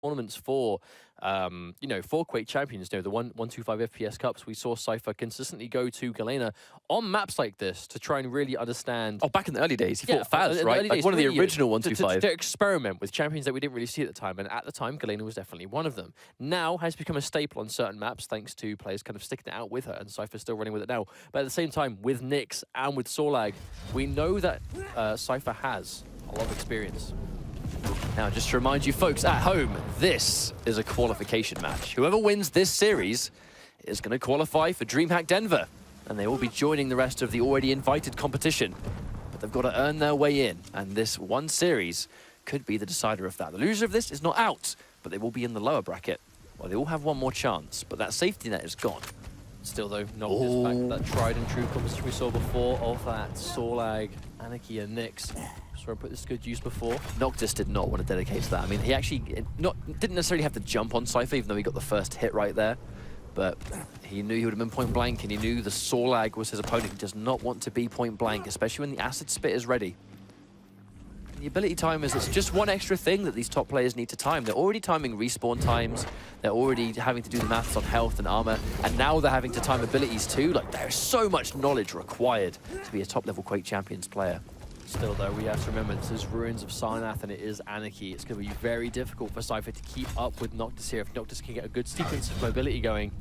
tournaments for, you know, for Quake champions, you know, the 125 FPS Cups, we saw Cypher consistently go to Galena on maps like this to try and really understand. Oh, back in the early days, he fought Faz, right? Like one of the original 125. To experiment with champions that we didn't really see at the time, and at the time, Galena was definitely one of them. Now has become a staple on certain maps thanks to players kind of sticking it out with her, and Cypher's still running with it now. But at the same time, with Nyx and with Sorlag, we know that Cypher has a lot of experience. Now, just to remind you folks at home, this is a qualification match. Whoever wins this series is going to qualify for Dreamhack Denver, and they will be joining the rest of the already invited competition. But they've got to earn their way in, and this one series could be the decider of that. The loser of this is not out, but they will be in the lower bracket. Well, they all have one more chance, but that safety net is gone. Still though, Noctis back to that tried and true composition we saw before of that Sorlag, Anarchy and Nyx. So I put this to good use before. Noctis did not want to dedicate to that. I mean, he actually didn't necessarily have to jump on Cypher, even though he got the first hit right there. But he knew he would have been point blank, and he knew the Sorlag was his opponent. He does not want to be point blank, especially when the acid spit is ready. The ability timers, it's just one extra thing that these top players need to time. They're already timing respawn times, they're already having to do the maths on health and armor, and now they're having to time abilities too. Like, there's so much knowledge required to be a top-level Quake Champions player. Still though, we have to remember this is Ruins of Sarnath and it is Anarchy. It's going to be very difficult for Cypher to keep up with Noctis here. If Noctis can get a good sequence of mobility going,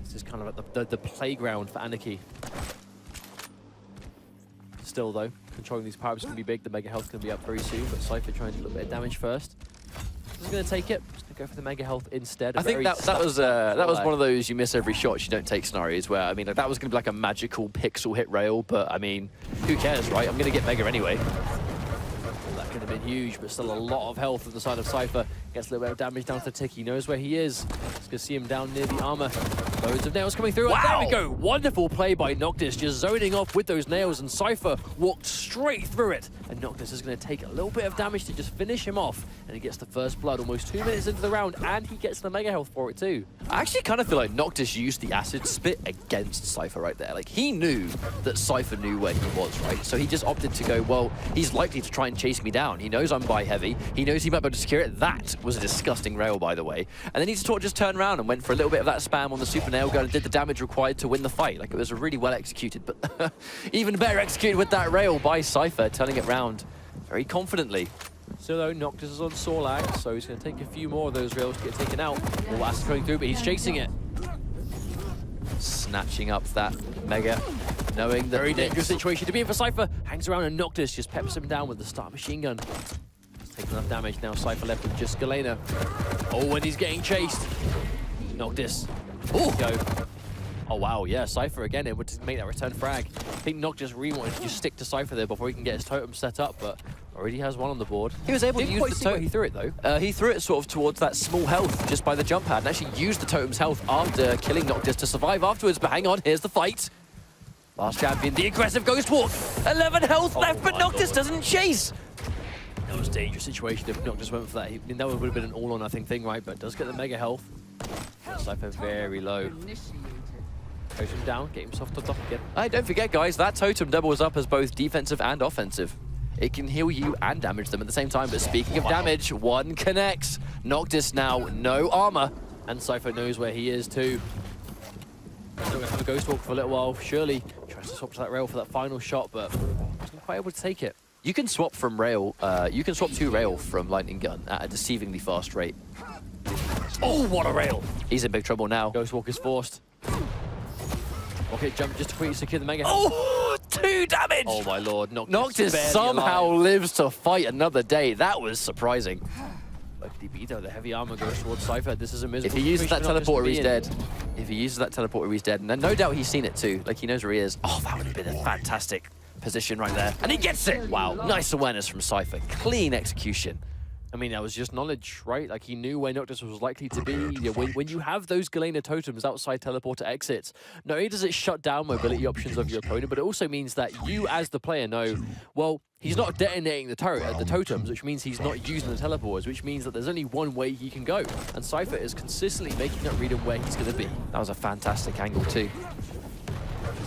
this is kind of like the playground for Anarchy. Still though, controlling these power-ups is going to be big. The Mega Health is going to be up very soon, but Cypher trying to do a little bit of damage first. He's going to take it. Just going to go for the Mega Health instead. I think that was one of those you miss every shot you don't take scenarios where, I mean, like, that was going to be like a magical pixel hit rail, but I mean, who cares, right? I'm going to get Mega anyway. That could have been huge, but still a lot of health on the side of Cypher. Gets a little bit of damage down to the tick. He knows where he is. Just gonna see him down near the armor. Loads of nails coming through. Wow. And there we go. Wonderful play by Noctis, just zoning off with those nails, and Cypher walked straight through it. And Noctis is going to take a little bit of damage to just finish him off. And he gets the first blood almost 2 minutes into the round, and he gets the Mega Health for it too. I actually kind of feel like Noctis used the acid spit against Cypher right there. Like, he knew that Cypher knew where he was, right? So he just opted to go, well, he's likely to try and chase me down. He knows I'm buy heavy. He knows he might be able to secure it. That was a disgusting rail, by the way. And then he just turned around and went for a little bit of that spam on the super nail gun and did the damage required to win the fight. Like, it was really well executed, but even better executed with that rail by Cypher, turning it round very confidently. So though, Noctis is on Sorlag, so he's going to take a few more of those rails to get taken out. More acid going through, but he's chasing it. Snatching up that Mega, knowing that very dangerous situation to be in for Cypher. Hangs around and Noctis just peppers him down with the start machine gun. Taking enough damage now. Cypher left with just Galena. Oh, and he's getting chased. Noctis. Oh, go. Oh wow, yeah, Cypher again able to make that return frag. I think Noctis really wanted to just stick to Cypher there before he can get his totem set up, but already has one on the board. He was able to use the totem. He threw it though. He threw it sort of towards that small health just by the jump pad, and actually used the totem's health after killing Noctis to survive afterwards. But hang on, here's the fight. Last champion, the aggressive Ghost Walk. 11 health left, but Noctis doesn't chase. That was a dangerous situation if Noctis went for that. I mean, that would have been an all-or-nothing thing, right? But does get the Mega Health. Cypher very low. Goes him down, get himself topped off again. Hey, don't forget, guys, that totem doubles up as both defensive and offensive. It can heal you and damage them at the same time. But speaking of damage, one connects. Noctis now, no armor. And Cypher knows where he is too. Still going to have a Ghost Walk for a little while. Surely tries to swap to that rail for that final shot, but wasn't quite able to take it. You can swap from rail, you can swap to rail from lightning gun at a deceivingly fast rate. Oh, what a rail! He's in big trouble now. Ghost Walk is forced. Okay, jump just to quickly secure the Mega. Oh, 2 damage! Oh my lord, Noctis somehow lives to fight another day. That was surprising. But DB, the heavy armor goes towards Cypher. This is a miserable. If he uses that teleporter, he's dead. If he uses that teleporter, he's dead. And no doubt he's seen it too. Like, he knows where he is. Oh, that would have been a fantastic position right there. And he gets it! Wow, nice awareness from Cypher. Clean execution. I mean, that was just knowledge, right? Like, he knew where Noctis was likely to be. You know, when you have those Galena totems outside teleporter exits, not only does it shut down mobility options of your opponent, but it also means that you, as the player, know, well, he's not detonating the totems, which means he's not using the teleporters, which means that there's only one way he can go. And Cypher is consistently making that read on where he's going to be. That was a fantastic angle too.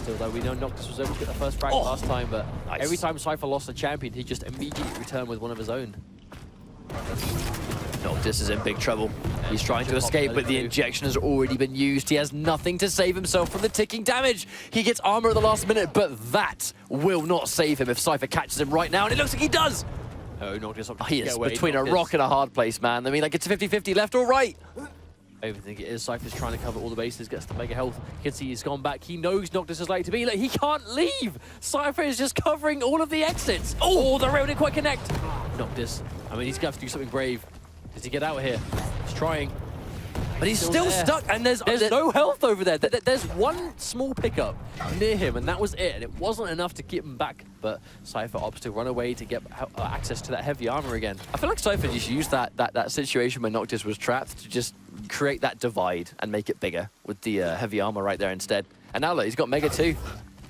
Still though, we know Noctis was able to get the first frag last time, but every time Cypher lost a champion, he just immediately returned with one of his own. Noctis is in big trouble. He's trying to escape, but the injection has already been used. He has nothing to save himself from the ticking damage. He gets armor at the last minute, but that will not save him if Cypher catches him right now, and it looks like he does. Oh, Noctis. He is between a rock and a hard place, man. I mean, like, it's 50-50 left or right. I even think it is. Cypher's trying to cover all the bases, gets the mega health. You can see he's gone back. He knows Noctis is like to be. Like, he can't leave. Cypher is just covering all of the exits. Oh, the rail didn't quite connect. Noctis. I mean, he's going to have to do something brave. Does he get out of here? He's trying. But he's still stuck, and there's no health over there. There's one small pickup near him, and that was it. And it wasn't enough to keep him back. But Cypher opts to run away to get access to that heavy armor again. I feel like Cypher just used that situation where Noctis was trapped to just create that divide and make it bigger with the heavy armor right there instead. And now look, he's got Mega 2.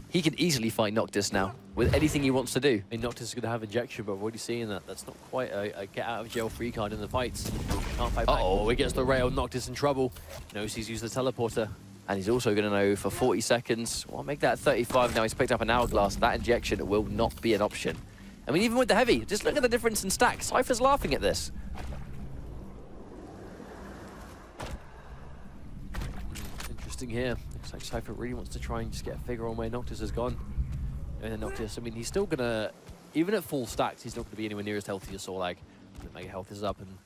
He can easily fight Noctis now with anything he wants to do. I mean, Noctis is going to have injection, but we're already seeing that. That's not quite a get-out-of-jail-free card in the fights. Can't fight back. Oh, he gets the rail. Noctis in trouble. Knows he's used the teleporter. And he's also going to know for 40 seconds. Well, make that 35 now. He's picked up an hourglass. That injection will not be an option. I mean, even with the heavy, just look at the difference in stacks. Cypher's laughing at this. Interesting here. Looks like Cypher really wants to try and just get a figure on where Noctis has gone. And then Noctis, I mean, he's still going to, even at full stacks, he's not going to be anywhere near as healthy as Sorlag. The mega health is up, and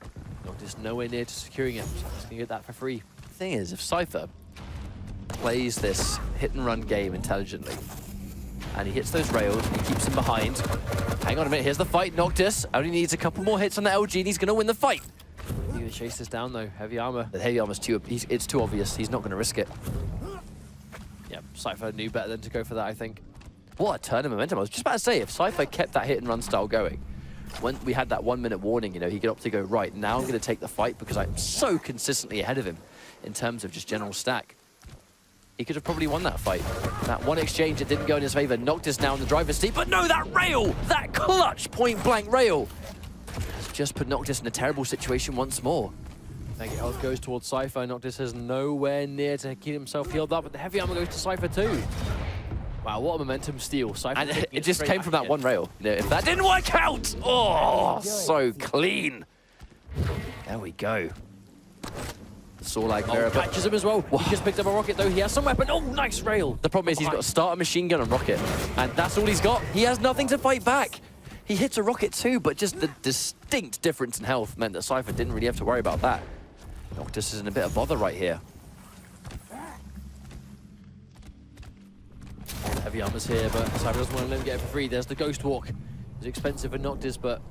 Noctis nowhere near to securing it. So he's going to get that for free. The thing is, if Cypher plays this hit-and-run game intelligently, and he hits those rails, and he keeps them behind. Hang on a minute, here's the fight. Noctis only needs a couple more hits on the LG, and he's going to win the fight. He's going to chase this down, though. Heavy armor. The heavy armor's it's too obvious. He's not going to risk it. Yeah, Cypher knew better than to go for that, I think. What a turn of momentum. I was just about to say, if Cypher kept that hit-and-run style going, when we had that 1 minute warning, you know, he could opt to go, right, now I'm going to take the fight because I'm so consistently ahead of him in terms of just general stack. He could have probably won that fight. That one exchange, it didn't go in his favor. Noctis now in the driver's seat, but no, that rail! That clutch point-blank rail! Has just put Noctis in a terrible situation once more. Mega health goes towards Cypher. Noctis is nowhere near to keep himself healed up, but the heavy armor goes to Cypher too. Wow, what a momentum steal. Cypher, and it just came from that one rail. You know, if that didn't work out! Oh, so clean. There we go. Sorlag catches him as well. He just picked up a rocket though. He has some weapon. Oh, nice rail. The problem is he's got to start a machine gun and rocket, and that's all he's got. He has nothing to fight back. He hits a rocket too, but just the distinct difference in health meant that Cypher didn't really have to worry about that. Noctis is in a bit of bother right here. Heavy armor's here, but Cypher doesn't want to let him get it for free. There's the Ghost Walk. It's expensive for Noctis, but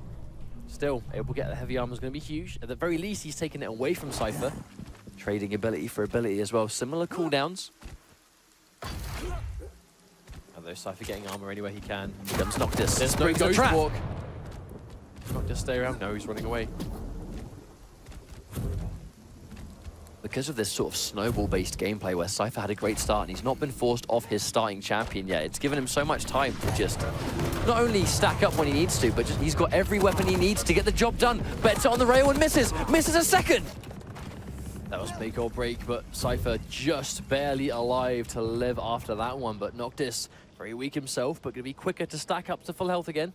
still, able to get the heavy armor is going to be huge. At the very least, he's taking it away from Cypher. Trading ability for ability as well. Similar cooldowns. Although Cypher getting armor anywhere he can. Here comes Noctis. There's no Ghost Walk. Noctis stay around. No, he's running away. Because of this sort of snowball-based gameplay where Cypher had a great start and he's not been forced off his starting champion yet, it's given him so much time to just not only stack up when he needs to, but just he's got every weapon he needs to get the job done. Bets it on the rail and misses. Misses a second. That was make or break, but Cypher just barely alive to live after that one. But Noctis, very weak himself, but going to be quicker to stack up to full health again.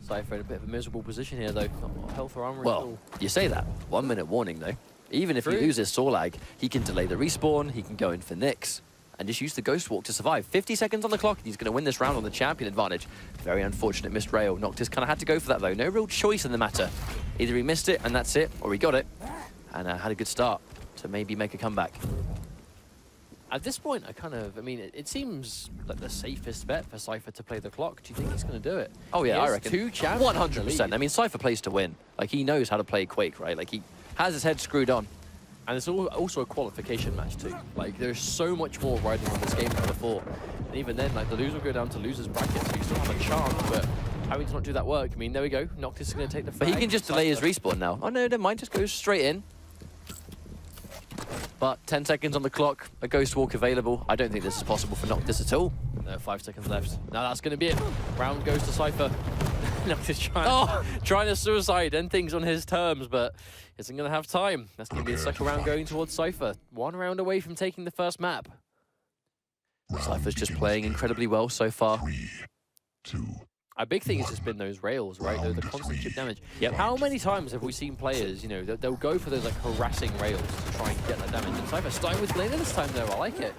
Cypher in a bit of a miserable position here, though. Not a lot of health or armor at all. Well, you say that. 1 minute warning, though. Even if he loses Sorlag, he can delay the respawn, he can go in for Nyx, and just use the Ghost Walk to survive. 50 seconds on the clock, and he's going to win this round on the champion advantage. Very unfortunate missed rail. Noctis kind of had to go for that, though. No real choice in the matter. Either he missed it, and that's it, or he got it, and had a good start to maybe make a comeback. At this point, I mean, it seems like the safest bet for Cypher to play the clock. Do you think he's going to do it? Oh, yeah, I reckon. 2 champions. 100%. I mean, Cypher plays to win. Like, he knows how to play Quake, right? Like, he has his head screwed on. And it's also a qualification match too. Like, there's so much more riding on this game than before. And even then, like, the loser will go down to loser's bracket, so you still have a chance, but having to not do that work, I mean, there we go. Noctis is going to take the frag. But he can just delay his respawn now. Oh, no, never mind. Just goes straight in. But 10 seconds on the clock, a Ghost Walk available. I don't think this is possible for Noctis at all. No, 5 seconds left. Now that's going to be it. Round goes to Cypher. Noctis trying to suicide, end things on his terms, but isn't going to have time. That's going to be the second round going towards Cypher. 1 round away from taking the first map. Cypher's just playing incredibly well so far. 3, 2, A big thing has just been those rails, right? The constant chip damage. Yep. How many times have we seen players, you know, they'll go for those like harassing rails to try and get that damage? And Cypher starting with Galena this time though, I like it.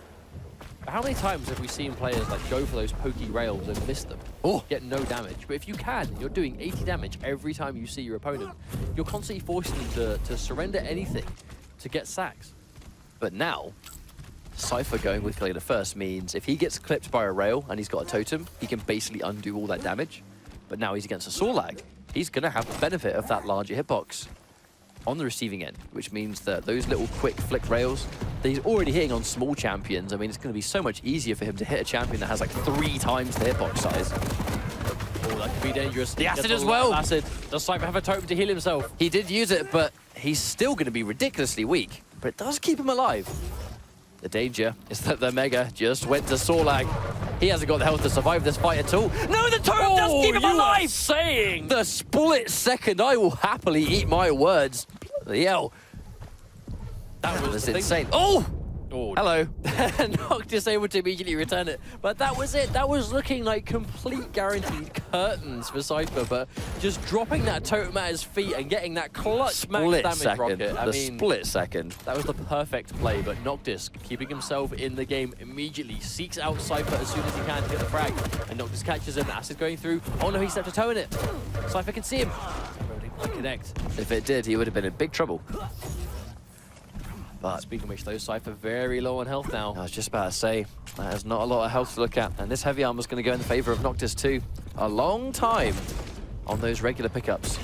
But how many times have we seen players like go for those pokey rails and miss them? Oh, Get no damage. But if you can, you're doing 80 damage every time you see your opponent. You're constantly forcing them to surrender anything to get sacks. but now, Cypher going with Galena first means if he gets clipped by a rail and he's got a totem, he can basically undo all that damage. But now he's against a Sorlag. He's going to have the benefit of that larger hitbox on the receiving end, which means that those little quick flick rails that he's already hitting on small champions, I mean, it's going to be so much easier for him to hit a champion that has like 3 times the hitbox size. Oh, that could be dangerous. The acid Gets as a lot of well. Acid. Does Cypher have a totem to heal himself? He did use it, but he's still going to be ridiculously weak. But it does keep him alive. The danger is that the Mega just went to Sorlag. He hasn't got the health to survive this fight at all. No, the totem does keep him alive! Saying The split second, I will happily eat my words. The hell. That was insane. Oh! Oh, Hello. Noctis able to immediately return it. But that was it. That was looking like complete guaranteed curtains for Cypher, but just dropping that totem at his feet and getting that clutch max Split damage second. rocket. I The mean, split second. that was the perfect play, but Noctis, keeping himself in the game immediately, seeks out Cypher as soon as he can to get the frag. And Noctis catches him, Acid going through. Oh no, he stepped a toe in it. Cypher can see him. Cypher didn't quite connect. If it did, he would have been in big trouble. But Speaking of which, though, Cypher very low on health now. I was just about to say, that is not a lot of health to look at. And this heavy armor is going to go in the favor of Noctis too. A long time on those regular pickups.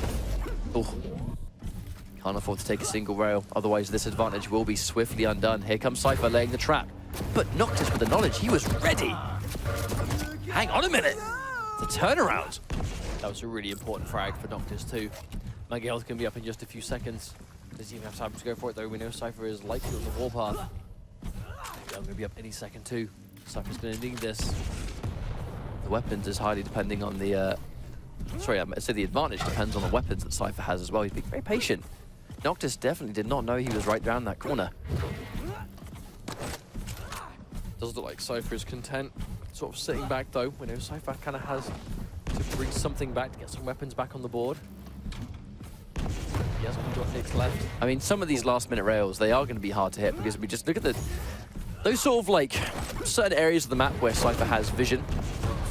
Oh, can't afford to take a single rail. Otherwise, this advantage will be swiftly undone. Here comes Cypher laying the trap. But Noctis with the knowledge, he was ready. Hang on a minute. The turnaround. That was a really important frag for Noctis too. Mega health can be up in just a few seconds. Doesn't even have time to go for it though. We know Cypher is likely on the warpath. I'm going to be up any second too. Cypher's going to need this. The weapons is highly depending on the... Sorry, I said the advantage depends on the weapons that Cypher has as well. He's being very patient. Noctis definitely did not know he was right down that corner. Does look like Cypher is content. Sort of sitting back though. We know Cypher kind of has to bring something back to get some weapons back on the board. He hasn't got hits left. I mean, some of these last-minute rails, they are going to be hard to hit because we just look at those sort of like certain areas of the map where Cypher has vision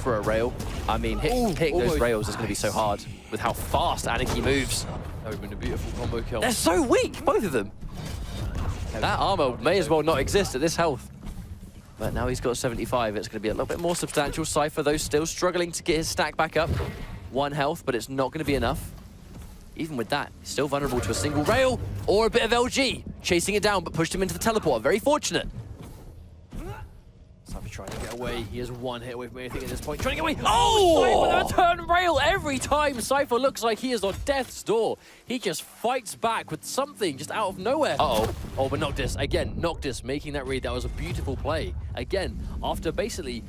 for a rail. I mean, hitting those rails is going to be so hard with how fast Anarchy moves. That would have been a beautiful combo kill. They're so weak, both of them. That armor may as well not exist at this health. But now he's got 75. It's going to be a little bit more substantial. Cypher, though, still struggling to get his stack back up. 1 health, but it's not going to be enough. Even with that, he's still vulnerable to a single rail or a bit of LG. Chasing it down, but pushed him into the teleporter. Very fortunate. Cypher trying to get away. He has 1 hit away from anything at this point. Trying to get away. Oh! Cypher, that turn rail every time. Cypher looks like he is on death's door. He just fights back with something just out of nowhere. Uh-oh. Oh, but Noctis, again, Noctis making that read. That was a beautiful play. Again, after basically,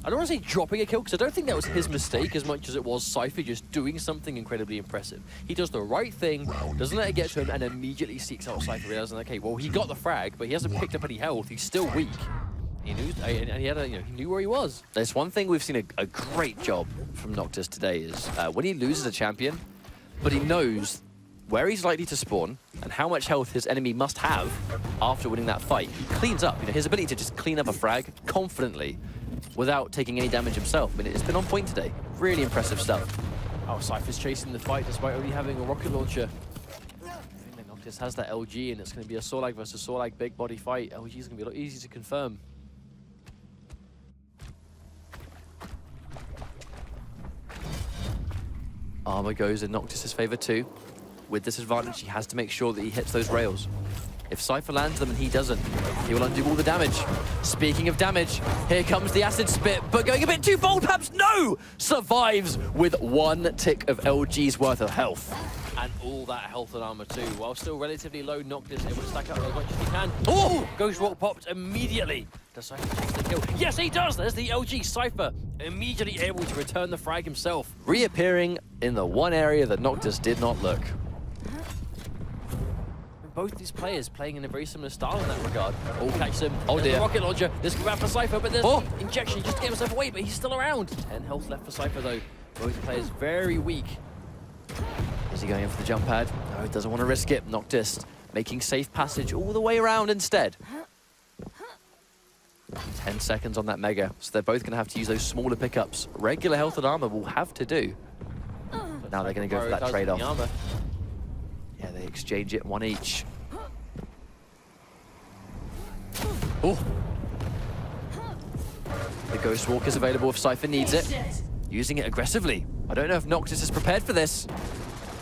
I don't want to say dropping a kill, because I don't think that was his mistake as much as it was Cypher just doing something incredibly impressive. He does the right thing, doesn't let it get to him, and immediately seeks out Cypher, realizing, okay, well, he got the frag, but he hasn't picked up any health. He's still weak. He knew, and he had he knew where he was. There's one thing we've seen a great job from Noctis today is when he loses a champion, but he knows where he's likely to spawn and how much health his enemy must have after winning that fight. He cleans up. His ability to just clean up a frag confidently without taking any damage himself. I mean, it's been on point today. Really impressive stuff. Oh, Cypher's chasing the fight despite only having a rocket launcher. I think that Noctis has that LG, and it's going to be a Sorlag versus Sorlag big body fight. LG is going to be a lot easier to confirm. Armor goes in Noctis' favor too. With this advantage, he has to make sure that he hits those rails. If Cypher lands them and he doesn't, he will undo all the damage. Speaking of damage, here comes the acid spit, but going a bit too bold, perhaps. No! Survives with 1 tick of LG's worth of health. And all that health and armor too. While still relatively low, Noctis able to stack up as much as he can. Oh! Ghost Rock popped immediately. Does Cypher chase the kill? Yes, he does! There's the LG. Cypher immediately able to return the frag himself. Reappearing in the one area that Noctis did not look. Both these players playing in a very similar style in that regard. All catch him. Oh dear. The rocket launcher. This could be bad for Cypher, but there's Oh! injection just to get himself away, but he's still around. 10 health left for Cypher though. Both players very weak. Is he going in for the jump pad? No, he doesn't want to risk it. Noctis making safe passage all the way around instead. 10 seconds on that Mega, so they're both going to have to use those smaller pickups. Regular health and armor will have to do. But now they're going to go for that trade-off. Yeah, they exchange it, one each. Oh! The Ghost Walk is available if Cypher needs it. Using it aggressively. I don't know if Noctis is prepared for this.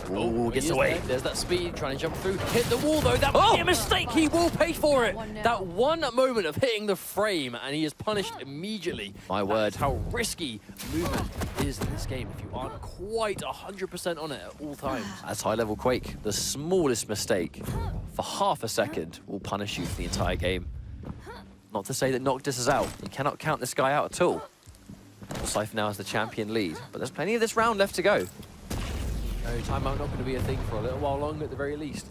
Oh, gets away. There's that speed, trying to jump through. Hit the wall, though. That would be a mistake. He will pay for it. That one moment of hitting the frame, and he is punished immediately. My word. That's how risky movement is in this game if you aren't quite 100% on it at all times. That's high-level Quake. The smallest mistake for half a second will punish you for the entire game. Not to say that Noctis is out. You cannot count this guy out at all. Cypher now has the champion lead, but there's plenty of this round left to go. No, timeout not going to be a thing for a little while longer at the very least.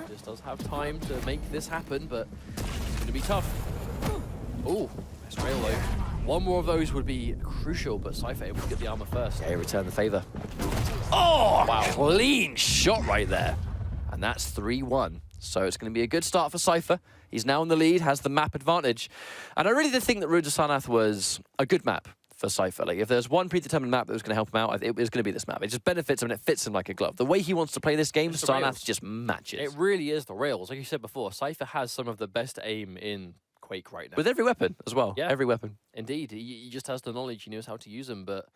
Just does have time to make this happen, but it's going to be tough. Oh, nice rail though. One more of those would be crucial, but Cypher able to get the armor first. Yeah, return the favor. Oh, wow. Clean shot right there. And that's 3-1. So it's going to be a good start for Cypher. He's now in the lead, has the map advantage. And I really did think that Ruins of Sarnath was a good map for Cypher. Like, if there's one predetermined map that was going to help him out, it was going to be this map. It just benefits him and it fits him like a glove. The way he wants to play this game, Sarnath just matches. It really is the rails. Like you said before, Cypher has some of the best aim in Quake right now. With every weapon as well. Yeah. Every weapon. Indeed. He just has the knowledge. He knows how to use them. But,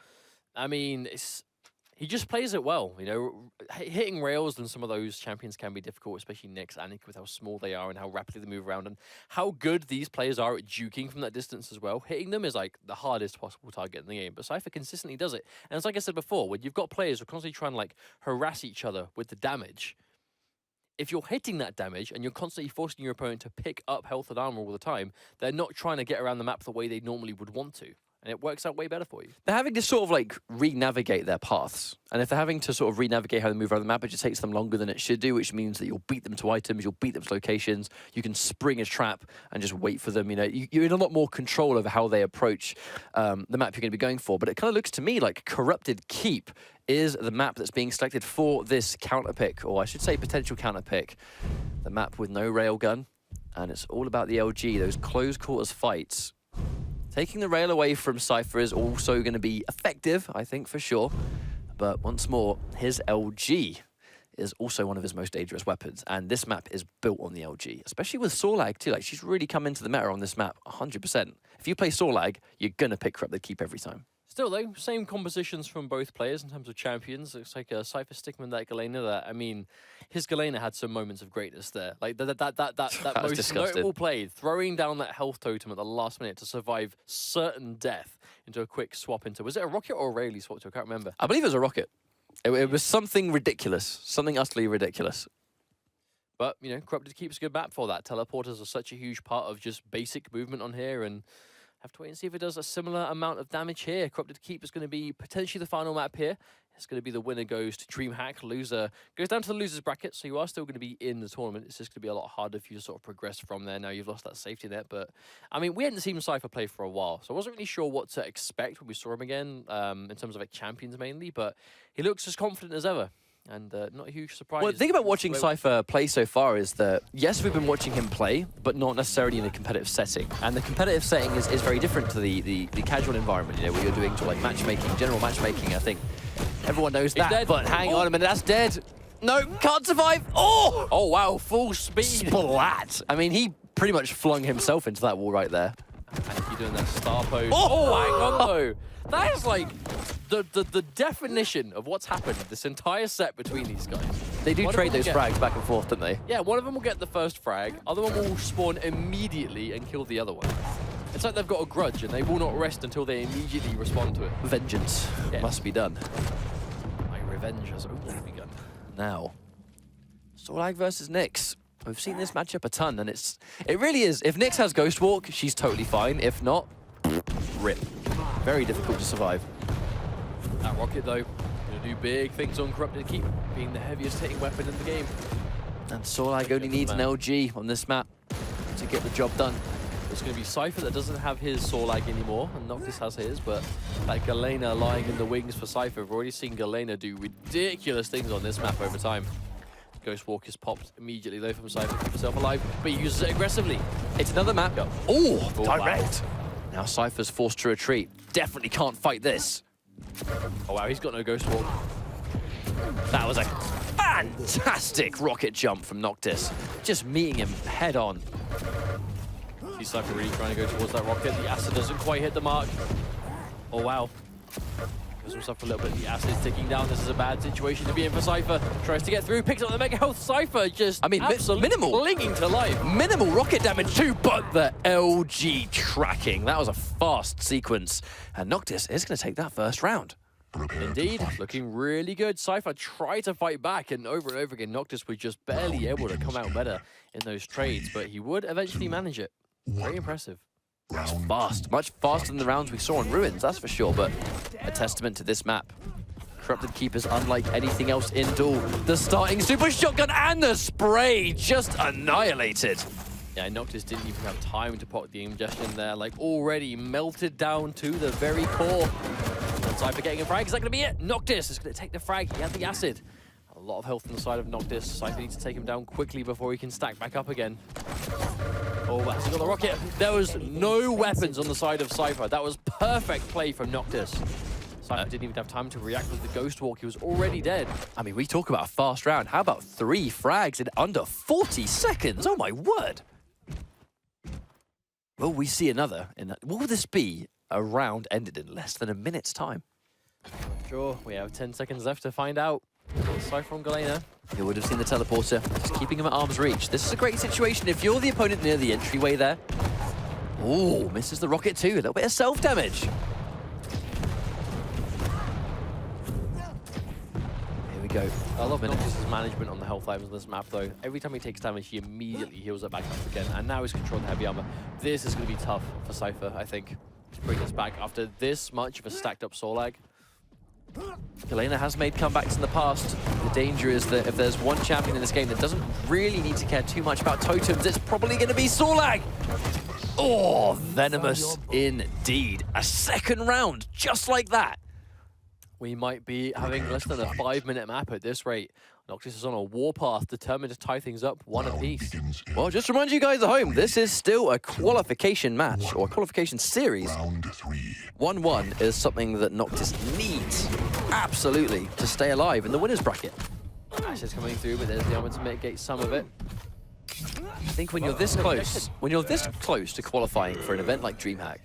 I mean, he just plays it well. You know, hitting rails and some of those champions can be difficult, especially Nyx and Nick, with how small they are and how rapidly they move around and how good these players are at juking from that distance as well. Hitting them is like the hardest possible target in the game, but Cypher consistently does it. And it's like I said before, when you've got players who are constantly trying to like harass each other with the damage, if you're hitting that damage and you're constantly forcing your opponent to pick up health and armor all the time, they're not trying to get around the map the way they normally would want to. And it works out way better for you. They're having to sort of like re-navigate their paths. And if they're having to sort of re-navigate how they move around the map, it just takes them longer than it should do, which means that you'll beat them to items, you'll beat them to locations, you can spring a trap and just wait for them. You know, you're in a lot more control over how they approach the map you're going to be going for. But it kind of looks to me like Corrupted Keep is the map that's being selected for this counter pick, or I should say potential counter pick. The map with no railgun, and it's all about the LG, those close quarters fights. Taking the rail away from Cypher is also going to be effective, I think, for sure. But once more, his LG is also one of his most dangerous weapons. And this map is built on the LG, especially with Sorlag too. Like, she's really come into the meta on this map 100%. If you play Sorlag, you're going to pick Corrupted Keep every time. Still, though, same compositions from both players in terms of champions. Looks like a Cypher sticking with that Galena. That, I mean, his Galena had some moments of greatness there. Like that most notable play, throwing down that health totem at the last minute to survive certain death into a quick swap into. Was it a rocket or a rail he swapped to? I can't remember. I believe it was a rocket. It was something ridiculous, something utterly ridiculous. But you know, Corrupted Keep's a good map for that. Teleporters are such a huge part of just basic movement on here, and have to wait and see if it does a similar amount of damage here. Corrupted Keep is going to be potentially the final map here. It's going to be the winner goes to Dreamhack. Loser goes down to the loser's bracket, so you are still going to be in the tournament. It's just going to be a lot harder for you to sort of progress from there. Now you've lost that safety net, but I mean, we hadn't seen Cypher play for a while, so I wasn't really sure what to expect when we saw him again, in terms of like champions mainly, but he looks as confident as ever. And not a huge surprise. Well, the thing about watching Cypher play so far is that, yes, we've been watching him play, but not necessarily in a competitive setting. And the competitive setting is very different to the casual environment, you know, where you're doing to like matchmaking, general matchmaking. I think everyone knows that, dead. But hang on a minute, that's dead. No, can't survive. Oh! Oh, wow, full speed. Splat. I mean, he pretty much flung himself into that wall right there. And you're doing that star pose. Oh, hang on, though. That is like the definition of what's happened this entire set between these guys. They do trade those frags back and forth, don't they? Yeah, one of them will get the first frag, other one will spawn immediately and kill the other one. It's like they've got a grudge and they will not rest until they immediately respond to it. Vengeance must be done. My revenge has only begun. Now, Sorlag versus Nyx. We've seen this matchup a ton, and it really is. If Nyx has Ghost Walk, she's totally fine. If not, rip. Very difficult to survive. That rocket, though, gonna do big things on Corrupted Keep, being the heaviest hitting weapon in the game. And Sorlag only needs an LG on this map to get the job done. It's going to be Cypher that doesn't have his Sorlag anymore, and Noctis has his, but that Galena lying in the wings for Cypher. We've already seen Galena do ridiculous things on this map over time. Ghost Walk is popped immediately though from Cypher to keep himself alive, but he uses it aggressively. It's another map. Oh, direct. Wow. Now Cypher's forced to retreat. Definitely can't fight this. Oh wow, he's got no Ghost Walk. That was a fantastic rocket jump from Noctis. Just meeting him head on. See Cypher really trying to go towards that rocket. The acid doesn't quite hit the mark. Oh wow. Gives himself a little bit. The acid's ticking down. This is a bad situation to be in for Cypher. Tries to get through, picks up the mega health. Cypher just absolutely minimal. clinging to life. Minimal rocket damage too, but the LG tracking. That was a fast sequence. And Noctis is going to take that first round. Indeed, looking really good. Cypher tried to fight back, and over again, Noctis was just barely able to come out better in those trades, but he would eventually manage it. Very impressive. It's fast, much faster than the rounds we saw in Ruins, that's for sure, but a testament to this map. Corrupted Keepers, unlike anything else in Duel. The starting super shotgun and the spray just annihilated. Yeah, Noctis didn't even have time to pop the ingestion there, like already melted down to the very core. And Cypher getting a frag, is that going to be it? Noctis is going to take the frag, he had the acid. A lot of health on the side of Noctis. Cypher needs to take him down quickly before he can stack back up again. Oh, that's got the rocket. There was no weapons on the side of Cypher. That was perfect play from Noctis. Cypher didn't even have time to react with the Ghost Walk. He was already dead. I mean, we talk about a fast round. How about 3 frags in under 40 seconds? Oh my word. Will we see another? What will this be? A round ended in less than a minute's time. Sure, we have 10 seconds left to find out. Cypher from Galena. You would have seen the teleporter, just keeping him at arm's reach. This is a great situation if you're the opponent near the entryway there. Oh, misses the rocket too. A little bit of self-damage. Here we go. I love Noctis' management on the health items on this map, though. Every time he takes damage, he immediately heals it back up again. And now he's controlling the heavy armor. This is going to be tough for Cypher, I think, to bring this back after this much of a stacked-up Sorlag. Galena has made comebacks in the past. The danger is that if there's one champion in this game that doesn't really need to care too much about totems, it's probably going to be Sorlag. Oh, venomous indeed. A second round, just like that. We might be having less than a 5-minute map at this rate. Noctis is on a warpath, determined to tie things up one apiece. Well, just to remind you guys at home, this is still a qualification match, or a qualification series. 1-1 is something that Noctis needs, absolutely, to stay alive in the winner's bracket. Ash is coming through, but there's the armor to mitigate some of it. I think when you're this close to qualifying for an event like Dreamhack,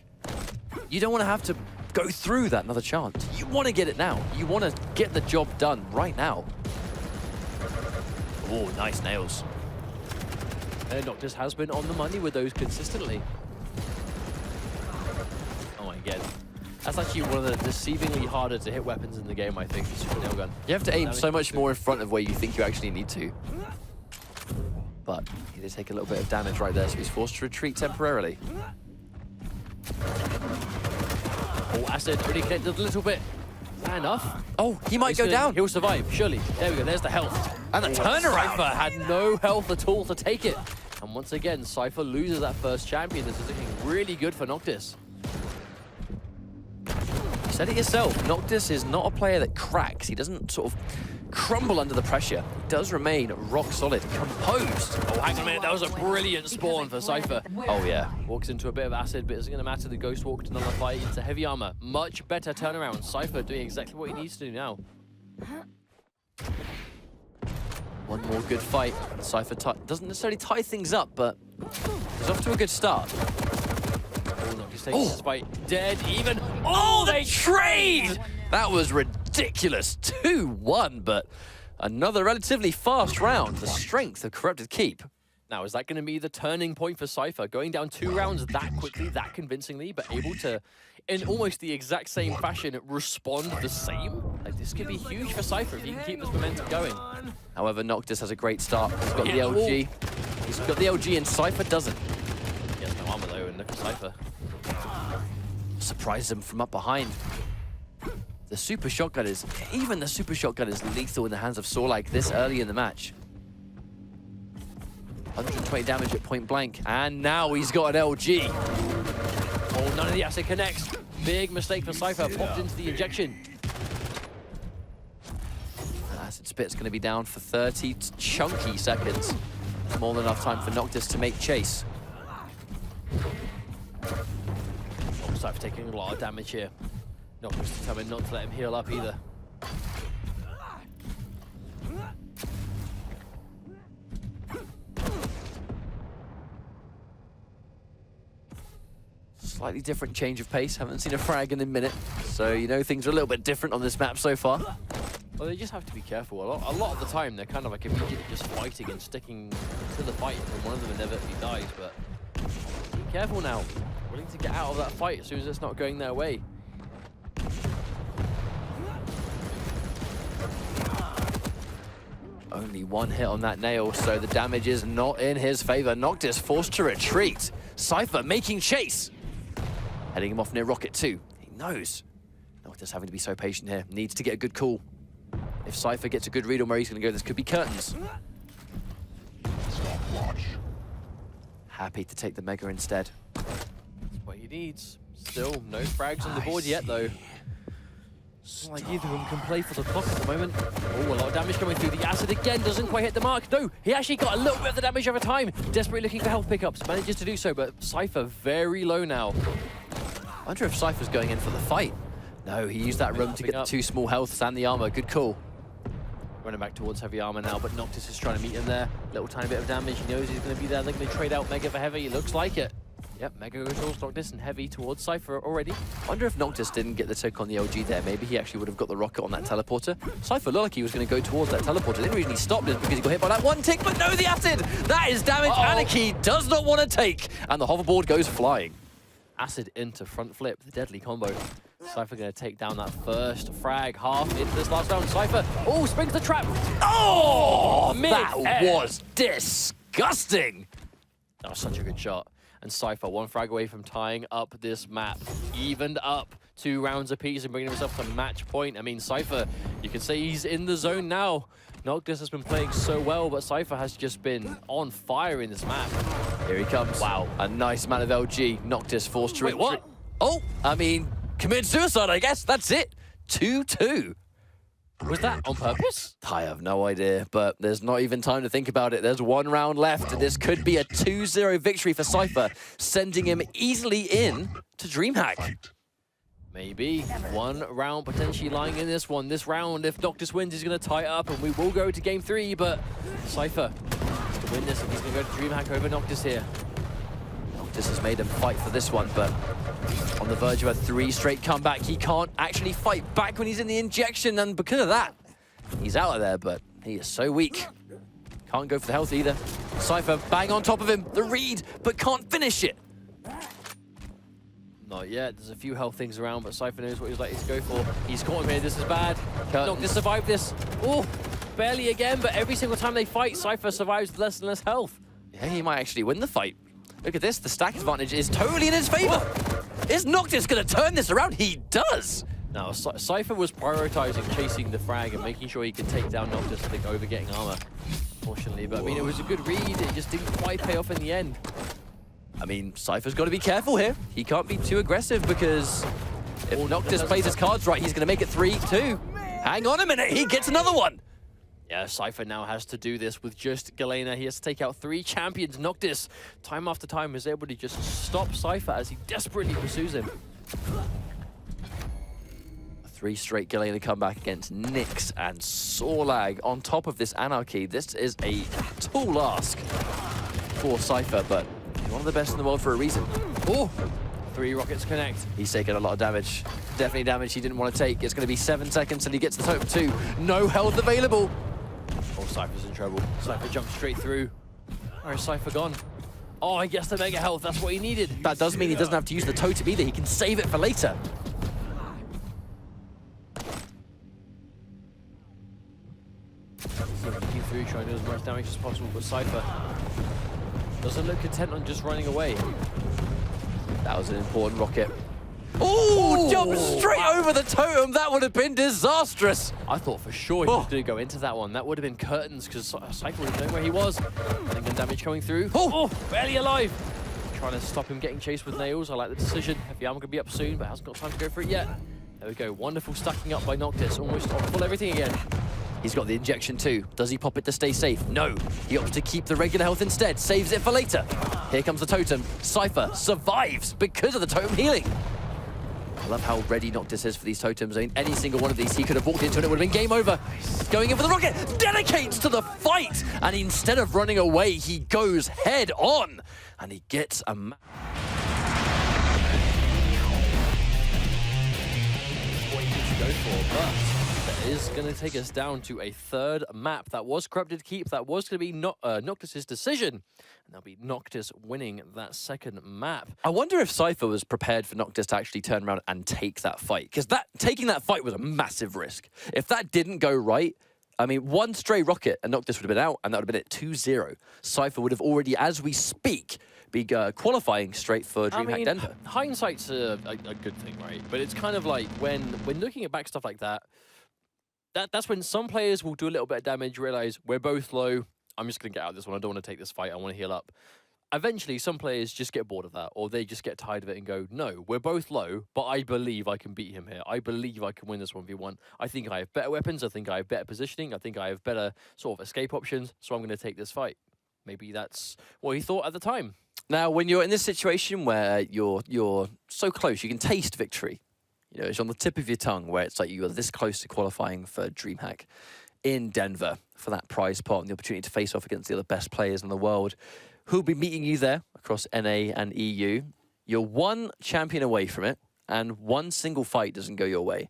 you don't want to have to go through that another chance. You want to get it now. You want to get the job done right now. Oh, nice nails. Noctis has been on the money with those consistently. Oh my god. That's actually one of the deceivingly harder to hit weapons in the game, I think, the super nail gun. You have to aim so much more in front of where you think you actually need to. But he did take a little bit of damage right there, so he's forced to retreat temporarily. Oh, acid really connected a little bit. Is that enough? Oh, he might go down. He'll survive, surely. There we go, there's the health. And the turnaround. Cypher had no health at all to take it. And once again, Cypher loses that first champion. This is looking really good for Noctis. You said it yourself, Noctis is not a player that cracks. He doesn't sort of crumble under the pressure. He does remain rock solid, composed. Oh, hang on a minute, that was a brilliant spawn for Cypher. Oh yeah. Walks into a bit of acid, but it's going to matter. The Ghost Walk to nullify into heavy armor. Much better turnaround. Cypher doing exactly what he needs to do now. One more good fight. Cypher doesn't necessarily tie things up, but he's off to a good start. Oh, Noctis takes this fight dead even. Oh, they trade! That was ridiculous. 2-1, but another relatively fast round. The strength of Corrupted Keep. Now, is that going to be the turning point for Cypher? Going down 2 rounds that quickly, that convincingly, but able to, in almost the exact same fashion, respond the same? Like, this could be huge for Cypher if he can keep this momentum going. However, Noctis has a great start. He's got the LG. He's got the LG and Cypher doesn't. He has no armor though, and look at Cypher. Surprises him from up behind. The super shotgun is, even the super shotgun is lethal in the hands of Sorlag this early in the match. 120 damage at point blank, and now he's got an LG. Oh, none of the acid connects. Big mistake for Cypher, popped into the injection. Acid Spit's going to be down for 30 chunky seconds. More than enough time for Noctis to make chase. Oh, Cypher taking a lot of damage here. Noctis determined not to let him heal up either. Slightly different change of pace. Haven't seen a frag in a minute, so you know things are a little bit different on this map so far. Well, they just have to be careful. A lot of the time, they're kind of like immediately just fighting and sticking to the fight, and one of them inevitably dies, but be careful now. Willing to get out of that fight as soon as it's not going their way. Only one hit on that nail, so the damage is not in his favor. Noctis forced to retreat. Cypher making chase. Heading him off near Rocket 2. He knows. Noctis having to be so patient here. Needs to get a good call. If Cypher gets a good read on where he's going to go, this could be curtains. Happy to take the Mega instead. That's what he needs. Still, no frags on the board yet, though. It's not like either of them can play for the clock at the moment. Oh, a lot of damage coming through. The acid again doesn't quite hit the mark. No, he actually got a little bit of the damage over time. Desperately looking for health pickups. Manages to do so, but Cypher very low now. I wonder if Cypher's going in for the fight. No, he used that room to get the 2 small healths and the armor. Good call. Running back towards heavy armor now, but Noctis is trying to meet him there. Little tiny bit of damage. He knows he's going to be there. They're going to trade out Mega for heavy. It looks like it. Yep, Mega goes towards Noctis and heavy towards Cypher already. Wonder if Noctis didn't get the tick on the LG there. Maybe he actually would have got the rocket on that teleporter. Cypher looked like he was going to go towards that teleporter. The only reason he stopped is because he got hit by that one tick, but no, the acid! That is damage Anarchy does not want to take, and the hoverboard goes flying. Acid into front flip, the deadly combo. Cypher going to take down that first frag half into this last round. Cypher, oh, springs the trap. Oh, that was disgusting. That was such a good shot. And Cypher, 1 frag away from tying up this map. Evened up 2 rounds apiece and bringing himself to match point. I mean, Cypher, you can say he's in the zone now. Noctis has been playing so well, but Cypher has just been on fire in this map. Here he comes. Wow. A nice amount of LG. Noctis forced to Wait, what? Oh, I mean, committed suicide, I guess. That's it. 2-2. Was that on purpose? I have no idea, but there's not even time to think about it. There's 1 round left. This could be a 2-0 victory for Cypher, sending him easily in to Dreamhack. Maybe. 1 round potentially lying in this one. This round, if Noctis wins, he's going to tie it up, and we will go to game 3, but Cypher has to win this, and he's going to go to Dreamhack over Noctis here. Noctis has made him fight for this one, but on the verge of a 3 straight comeback. He can't actually fight back when he's in the injection, and because of that, he's out of there, but he is so weak. Can't go for the health either. Cypher bang on top of him, the read, but can't finish it. Not yet. There's a few health things around, but Cypher knows what he's likely to go for. He's caught him here. This is bad. Noctis survived this. Oh, barely again, but every single time they fight, Cypher survives with less and less health. Yeah, he might actually win the fight. Look at this. The stack advantage is totally in his favor. Is Noctis going to turn this around? He does. Now, Cypher was prioritizing chasing the frag and making sure he could take down Noctis, I think, over getting armor, fortunately. But, I mean, it was a good read. It just didn't quite pay off in the end. I mean, Cypher's got to be careful here. He can't be too aggressive because if Noctis plays his cards right, he's going to make it 3-2. Hang on a minute. He gets another one. Yeah, Cypher now has to do this with just Galena. He has to take out 3 champions. Noctis, time after time, is able to just stop Cypher as he desperately pursues him. A 3 straight Galena comeback against Nyx and Sorlag on top of this Anarchy. This is a tall ask for Cypher, but he's one of the best in the world for a reason. Oh, 3 rockets connect. He's taken a lot of damage. Definitely damage he didn't want to take. It's going to be 7 seconds and he gets the totem 2. No health available. Oh, Cypher's in trouble. Cypher jumps straight through. Where is Cypher gone? Oh, he gets the mega health. That's what he needed. That does mean he doesn't have to use the totem either. He can save it for later. So looking through, trying to do as much damage as possible, but Cypher doesn't look content on just running away. That was an important rocket. Oh, jump straight over the totem. That would have been disastrous. I thought for sure he was going to go into that one. That would have been curtains because Cypher would have known where he was. And then damage coming through. Oh, barely alive. Trying to stop him getting chased with nails. I like the decision. Heavy Armor could be up soon, but hasn't got time to go for it yet. There we go. Wonderful stacking up by Noctis. Almost on full everything again. He's got the injection too. Does he pop it to stay safe? No. He opts to keep the regular health instead. Saves it for later. Here comes the totem. Cypher survives because of the totem healing. I love how ready Noctis is for these totems. I mean, any single one of these he could have walked into and it would have been game over. Going in for the rocket. Dedicates to the fight. And instead of running away, he goes head on. And he gets a... That is going to take us down to a third map. That was Corrupted Keep. That was going to be Noctis' decision. And that'll be Noctis winning that second map. I wonder if Cypher was prepared for Noctis to actually turn around and take that fight. Because taking that fight was a massive risk. If that didn't go right, I mean, one stray rocket and Noctis would have been out, and that would have been at 2-0. Cypher would have already, as we speak, be qualifying straight for Dreamhack Denver. Hindsight's a good thing, right? But it's kind of like when looking at back stuff like that, that's when some players will do a little bit of damage, realize we're both low, I'm just going to get out of this one, I don't want to take this fight, I want to heal up. Eventually, some players just get bored of that, or they just get tired of it and go, no, we're both low, but I believe I can beat him here. I believe I can win this 1v1. I think I have better weapons, I think I have better positioning, I think I have better sort of escape options, so I'm going to take this fight. Maybe that's what he thought at the time. Now, when you're in this situation where you're so close, you can taste victory. You know, it's on the tip of your tongue where it's like you are this close to qualifying for Dreamhack in Denver for that prize pot and the opportunity to face off against the other best players in the world who'll be meeting you there across NA and EU. You're one champion away from it, and one single fight doesn't go your way.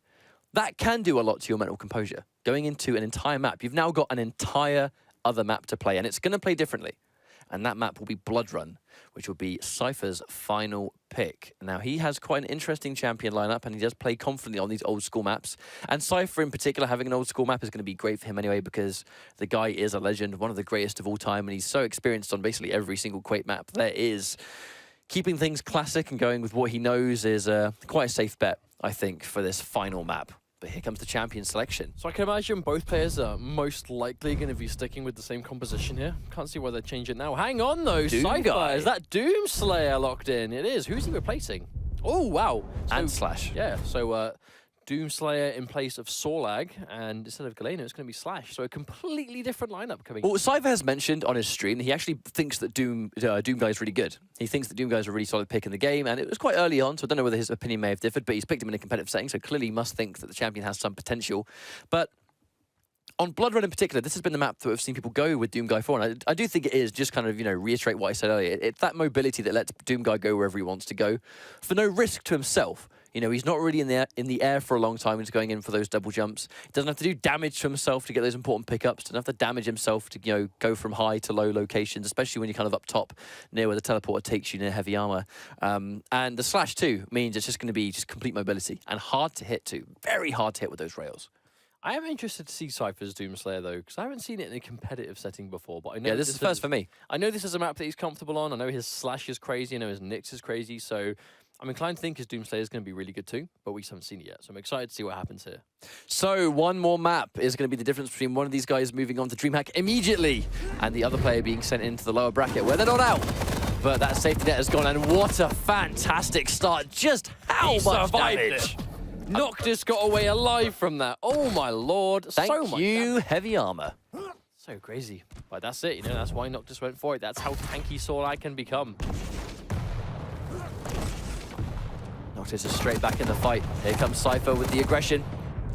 That can do a lot to your mental composure. Going into an entire map, you've now got an entire other map to play, and it's going to play differently. And that map will be Blood Run, which will be Cypher's final pick. Now, he has quite an interesting champion lineup, and he does play confidently on these old school maps. And Cypher, in particular, having an old school map is going to be great for him anyway, because the guy is a legend, one of the greatest of all time, and he's so experienced on basically every single Quake map there is. Keeping things classic and going with what he knows is quite a safe bet, I think, for this final map. But here comes the champion selection. So I can imagine both players are most likely going to be sticking with the same composition here. Can't see why they'd change it now. Hang on, though. Cypher, is that Doomslayer locked in? It is. Who's he replacing? Oh, wow. So, and Slash. Yeah, so Doomslayer in place of Sorlag, and instead of Galeno, it's going to be Slash. So a completely different lineup coming. Well, Cypher has mentioned on his stream that he actually thinks that Doom Guy is really good. He thinks that Doom Guy is a really solid pick in the game, and it was quite early on, so I don't know whether his opinion may have differed, but he's picked him in a competitive setting, so clearly he must think that the champion has some potential. But on Blood Run in particular, this has been the map that we've seen people go with Doom Guy for, and I do think it is, just kind of, you know, reiterate what I said earlier. It's that mobility that lets Doom Guy go wherever he wants to go, for no risk to himself. You know, he's not really in the air for a long time. He's going in for those double jumps. He doesn't have to do damage to himself to get those important pickups. Doesn't have to damage himself to, you know, go from high to low locations, especially when you're kind of up top near where the teleporter takes you near heavy armor. And the Slash too means it's just going to be just complete mobility and hard to hit too. Very hard to hit with those rails. I am interested to see Cypher's Doomslayer, though, because I haven't seen it in a competitive setting before. But I know this is first for me. I know this is a map that he's comfortable on. I know his Slash is crazy. I know his Nyx is crazy. So I'm inclined to think his Doomslayer is going to be really good too, but we just haven't seen it yet. So I'm excited to see what happens here. So one more map is going to be the difference between one of these guys moving on to Dreamhack immediately and the other player being sent into the lower bracket where they're not out. But that safety net has gone, and what a fantastic start. Just how much damage. Noctis got away alive from that. Oh my lord. Thank you, heavy armor. So crazy. But that's it, you know, that's why Noctis went for it. That's how tanky Sorlag can become. Noctis is straight back in the fight. Here comes Cypher with the aggression.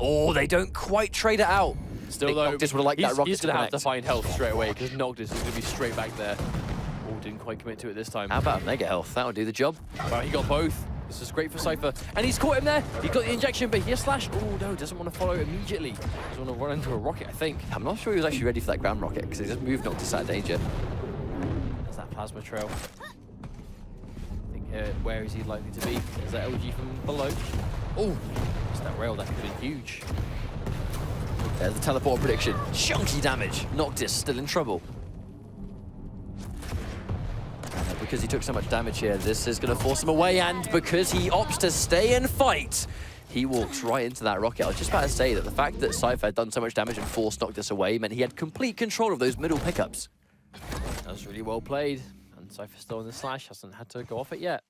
Oh, they don't quite trade it out. Still though, Noctis would have liked that rocket he's going to have connect. to find health straight away, because Noctis is going to be straight back there. Oh, didn't quite commit to it this time. How about mega health? That'll do the job. Well, he got both. This is great for Cypher. And he's caught him there. He got the injection, but here's Slash. Oh, no, doesn't want to follow immediately. Doesn't want to run into a rocket, I think. I'm not sure he was actually ready for that ground rocket, because he just moved Noctis out of danger. There's that plasma trail. I think where is he likely to be? There's that LG from below. Oh, it's that rail. That could have been huge. There's the teleport prediction. Chunky damage. Noctis still in trouble. And we because he took so much damage here. This is going to force him away, and because he opts to stay and fight, he walks right into that rocket. I was just about to say that the fact that Cypher had done so much damage and forced Noctis away meant he had complete control of those middle pickups. That was really well played, and Cypher still in the slash, hasn't had to go off it yet.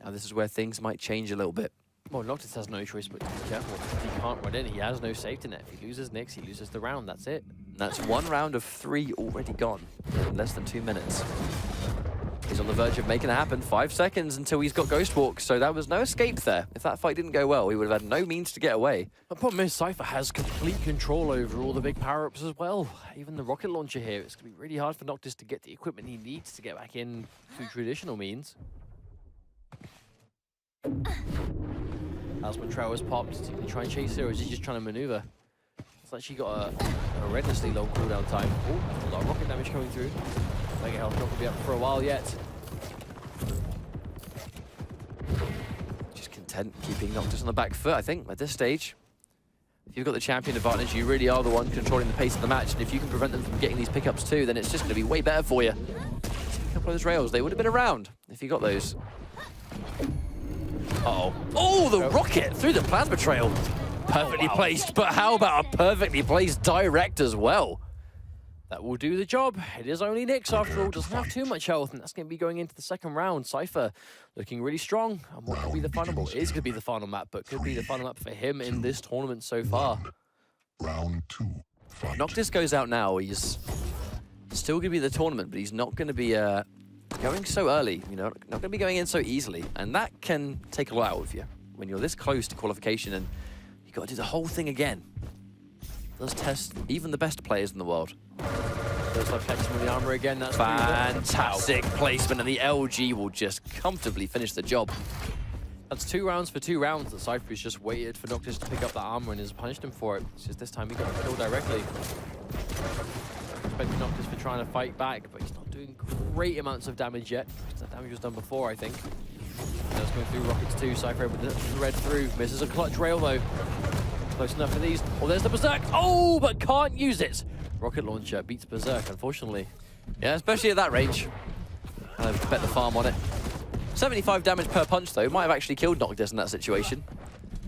Now this is where things might change a little bit. Well, Noctis has no choice but to be careful. He can't run in, he has no safety net. If he loses Nyx, he loses the round, that's it. That's 1 round of 3 already gone in less than 2 minutes. He's on the verge of making it happen. 5 seconds until he's got Ghost Walk, so there was no escape there. If that fight didn't go well, he would have had no means to get away. The problem is Cypher has complete control over all the big power-ups as well. Even the rocket launcher here, it's going to be really hard for Noctis to get the equipment he needs to get back in through traditional means. As Betrayal has popped, is he going to try and chase her, or is he just trying to maneuver? It's like she got a horrendously long cooldown time. Oh, that's a lot of rocket damage coming through. Mega health not going to be up for a while yet. Just content keeping Noctis on the back foot, I think, at this stage. If you've got the champion advantage, you really are the one controlling the pace of the match, and if you can prevent them from getting these pickups too, then it's just going to be way better for you. A couple of those rails, they would have been around if you got those. Uh-oh. Oh, the rocket through the plasma trail. Perfectly placed, but how about a perfectly placed direct as well? That will do the job. It is only Nyx after all, doesn't have too much health, and that's going to be going into the second round. Cypher looking really strong, and what could be the final ball? It is going to be the final map, but could be the final map for him in this tournament so far. Round 2. Fight. Noctis goes out now. He's still going to be the tournament, but he's not going to be going so early, you know, not going to be going in so easily, and that can take a lot out of you when you're this close to qualification and you've got to do the whole thing again. It does test even the best players in the world. Looks like catching with the armor again. That's fantastic placement, and the LG will just comfortably finish the job. That's 2 rounds for 2 rounds that Cypher has just waited for Noctis to pick up that armor and has punished him for it. It's just this time he got the kill directly. Expecting Noctis for trying to fight back, but he's not doing great amounts of damage yet. That damage was done before, I think. That's going through rockets too. Cypher able to thread through. Misses a clutch rail though. Close enough for these. Oh, there's the Berserk. Oh, but can't use it. Rocket launcher beats Berserk, unfortunately. Yeah, especially at that range. I bet the farm on it. 75 damage per punch though. Might have actually killed Noctis in that situation,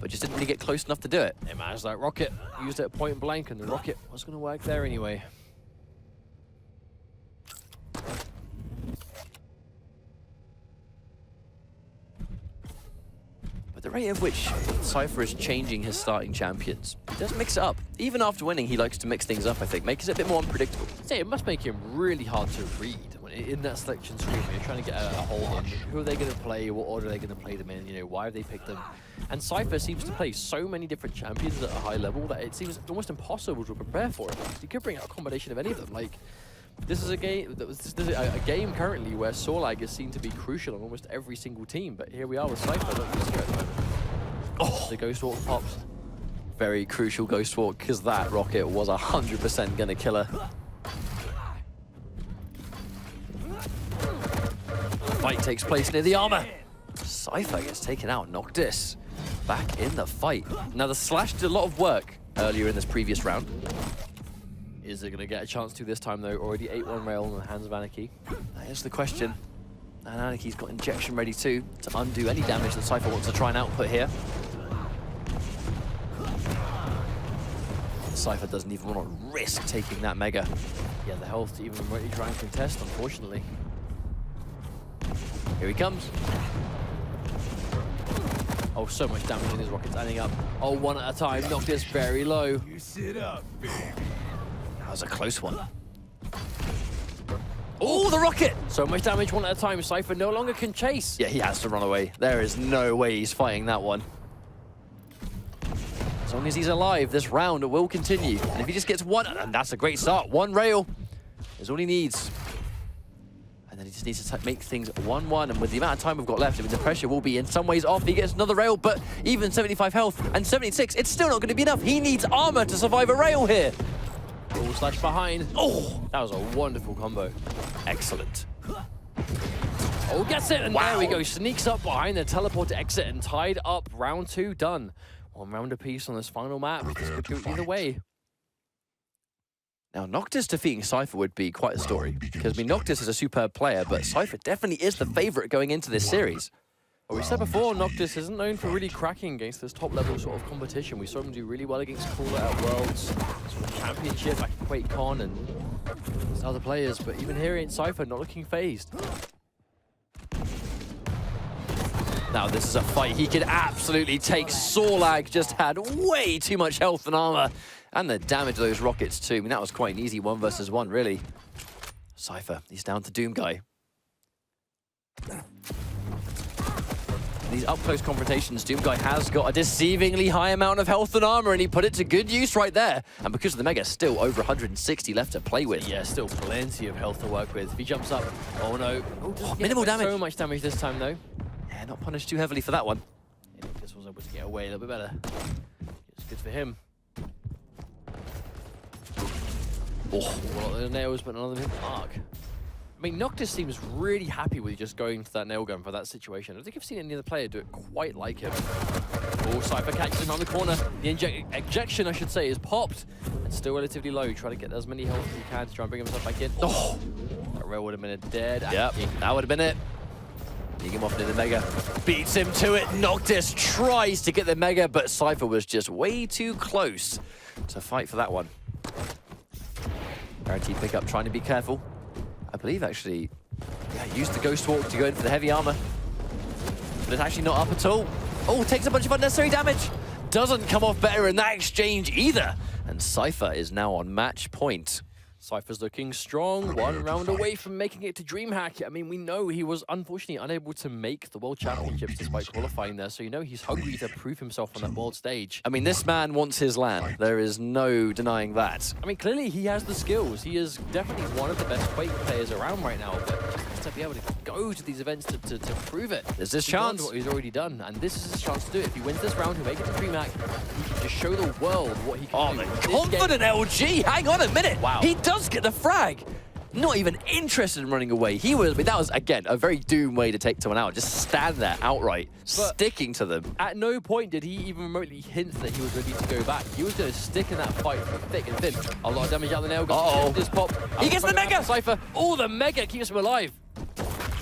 but just didn't really get close enough to do it. It matters like rocket. Used it at point blank, and the rocket was going to work there anyway. But the rate at which Cypher is changing his starting champions, he does mix it up. Even after winning, he likes to mix things up, I think. Makes it a bit more unpredictable. Say, it must make him really hard to read when in that selection screen when you're trying to get a hold on who are they going to play, what order are they going to play them in, you know, why have they picked them. And Cypher seems to play so many different champions at a high level that it seems almost impossible to prepare for it. You could bring out a combination of any of them. Like, this is a game a game currently where Sorlag is seen to be crucial on almost every single team, but here we are with Cypher. Oh, the Ghost Walk pops. Very crucial Ghost Walk, because that rocket was 100% going to kill her. Fight takes place near the armor. Cypher gets taken out. Noctis back in the fight. Now, the slash did a lot of work earlier in this previous round. Is it going to get a chance to this time, though? Already 8-1 rail in the hands of Anarchy. That is the question. And Anarchy's got injection ready too, to undo any damage that Cypher wants to try and output here. Cypher doesn't even want to risk taking that mega. Yeah, the health to even remotely try and contest, unfortunately. Here he comes. Oh, so much damage in his rockets adding up. Oh, one at a time. Noctis very low. You sit up, baby. That was a close one. Oh, the rocket! So much damage one at a time. Cypher no longer can chase. Yeah, he has to run away. There is no way he's fighting that one. As long as he's alive, this round will continue. And if he just gets one, and that's a great start. 1 rail is all he needs. And then he just needs to make things 1-1. And with the amount of time we've got left, I mean, the pressure will be in some ways off. He gets another rail, but even 75 health and 76, it's still not going to be enough. He needs armor to survive a rail here. All slash behind. Oh, that was a wonderful combo. Excellent. Oh, gets it, and wow. There we go. Sneaks up behind the teleport to exit and tied up. Round 2 done. 1 round apiece on this final map. This could go either way. Now, Noctis defeating Cypher would be quite a story, because I mean, Noctis is a superb player, but Cypher definitely is the favorite going into this series. Well, we said before, Noctis isn't known for really cracking against this top-level sort of competition. We saw him do really well against Crawler at Worlds, sort of Championship, back at Quake Con, and other players, but even here in Cypher, not looking phased. Now, this is a fight he could absolutely take. Sorlag just had way too much health and armor, and the damage of those rockets too. I mean, that was quite an easy 1 versus 1, really. Cypher, he's down to Doom Guy. These up-close confrontations, Doom Guy has got a deceivingly high amount of health and armor, and he put it to good use right there. And because of the Mega, still over 160 left to play with. Yeah, still plenty of health to work with. If he jumps up, oh no. Minimal damage. So much damage this time, though. Yeah, not punished too heavily for that one. Yeah, this was able to get away a little bit better. It's good for him. Oh, a lot of the nails, but none of them hit the mark. I mean, Noctis seems really happy with just going to that nail gun for that situation. I don't think I've seen any other player do it quite like him. Oh, Cypher catches him around the corner. The ejection, I should say, is popped and still relatively low. Try to get as many health as he can to try and bring himself back in. Oh, that rail would have been a dead. Yep, that would have been it. Being him off near the Mega. Beats him to it. Noctis tries to get the Mega, but Cypher was just way too close to fight for that one. Guaranteed pickup, trying to be careful. I believe, actually, yeah, used the Ghost Walk to go in for the heavy armor. But it's actually not up at all. Oh, takes a bunch of unnecessary damage. Doesn't come off better in that exchange either. And Cypher is now on match point. Cypher's looking strong, 1 round away from making it to Dreamhack. I mean, we know he was unfortunately unable to make the World Championships despite qualifying there, so you know he's hungry to prove himself on that world stage. I mean, this man wants his land. There is no denying that. I mean, clearly he has the skills. He is definitely one of the best Quake players around right now, but just has to be able to go to these events to prove it. There's this chance. What he's already done, and this is his chance to do it. If he wins this round, he'll make it to Dreamhack. He can just show the world what he can do. Oh, the confident LG! Hang on a minute! Wow. He does get the frag! Not even interested in running away. He was, I mean, that was, again, a very Doom way to take someone out. Just stand there outright, sticking to them. At no point did he even remotely hint that he was ready to go back. He was going to stick in that fight for thick and thin. A lot of damage out the nail. Uh-oh. This pop. He gets the Mega! Cypher. Oh, the Mega keeps him alive.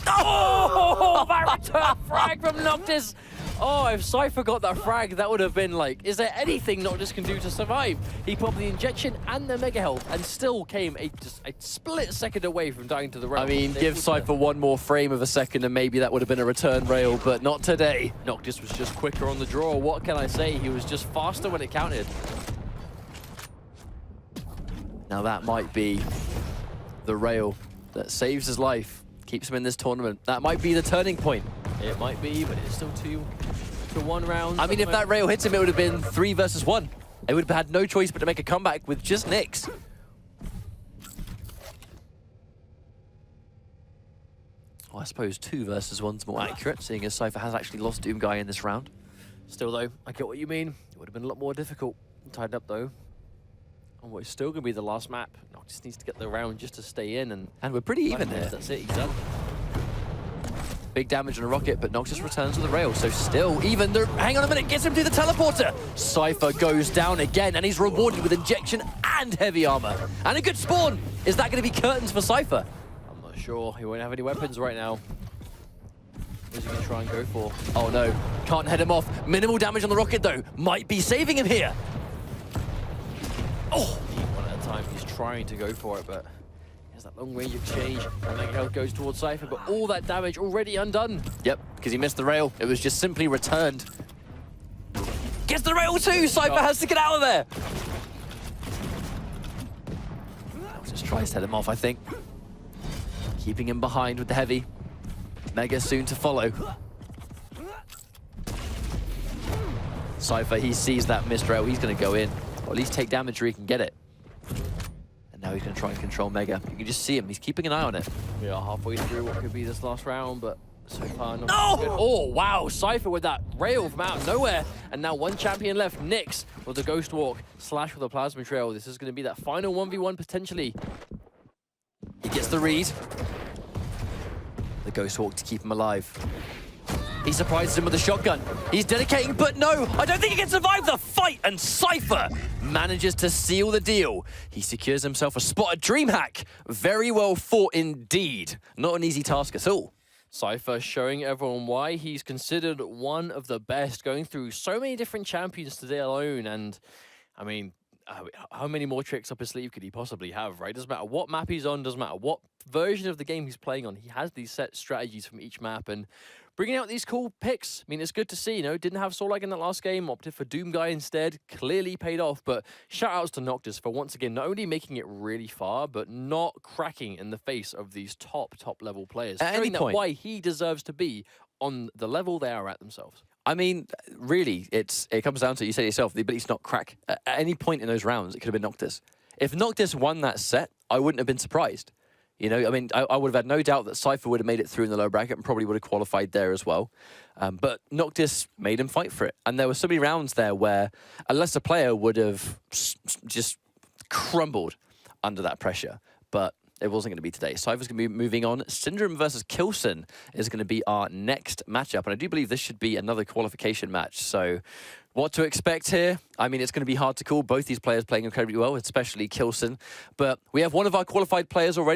Oh, that return frag from Noctis. Oh, if Cypher got that frag, that would have been like, is there anything Noctis can do to survive? He popped the injection and the Mega health and still came just a split second away from dying to the rail. I mean, give Cypher 1 more frame of a second and maybe that would have been a return rail, but not today. Noctis was just quicker on the draw. What can I say? He was just faster when it counted. Now that might be the rail that saves his life, keeps him in this tournament. That might be the turning point. It might be, but it's still 2-1 rounds. I mean, if that rail hits him, it would have been 3 versus 1. They would have had no choice but to make a comeback with just Nyx. Well, I suppose 2 versus 1's more accurate, seeing as Cypher has actually lost Doom Guy in this round. Still, though, I get what you mean. It would have been a lot more difficult. Tied up, though. And what is still going to be the last map. Noctis needs to get the round just to stay in. And we're pretty even here. That's it, he's done. Big damage on a rocket, but Noctis returns to the rail, so still even. Hang on a minute, gets him to the teleporter. Cypher goes down again, and he's rewarded with injection and heavy armor. And a good spawn. Is that going to be curtains for Cypher? I'm not sure. He won't have any weapons right now. What is he going to try and go for? Oh no, can't head him off. Minimal damage on the rocket though. Might be saving him here. Oh! One at a time, he's trying to go for it, but there's that long range exchange. And Mega health goes towards Cypher, but all that damage already undone. Yep, because he missed the rail. It was just simply returned. Gets the rail too! Cypher has to get out of there! Just tries to head him off, I think. Keeping him behind with the heavy. Mega soon to follow. Cypher, he sees that missed rail. He's going to go in. Or at least take damage where he can get it. And now he's going to try and control Mega. You can just see him. He's keeping an eye on it. We are halfway through what could be this last round, but so far not No! good. Oh, wow. Cypher with that rail from out of nowhere. And now 1 champion left. Nyx with the Ghost Walk. Slash with a Plasma Trail. This is going to be that final 1v1 potentially. He gets the read. The Ghost Walk to keep him alive. He surprises him with a shotgun. He's dedicating, but no, I don't think he can survive the fight. And Cypher manages to seal the deal. He secures himself a spot at Dreamhack. Very well fought indeed. Not an easy task at all. Cypher showing everyone why he's considered one of the best, going through so many different champions today alone. And I mean, how many more tricks up his sleeve could he possibly have, right? Doesn't matter what map he's on, doesn't matter what version of the game he's playing on. He has these set strategies from each map, and bringing out these cool picks. I mean, it's good to see, you know, didn't have Solag in that last game, opted for Doom Guy instead, clearly paid off, but shout outs to Noctis for once again, not only making it really far, but not cracking in the face of these top level players. At any point. Why he deserves to be on the level they are at themselves. I mean, really, it comes down to, you said it yourself, the ability to not crack. At any point in those rounds, it could have been Noctis. If Noctis won that set, I wouldn't have been surprised. You know, I mean, I would have had no doubt that Cypher would have made it through in the lower bracket and probably would have qualified there as well. But Noctis made him fight for it. And there were so many rounds there where a lesser player would have just crumbled under that pressure. But it wasn't going to be today. Cypher's going to be moving on. Syndrome versus Kilson is going to be our next matchup. And I do believe this should be another qualification match. So what to expect here? I mean, it's going to be hard to call. Both these players playing incredibly well, especially Kilson. But we have one of our qualified players already.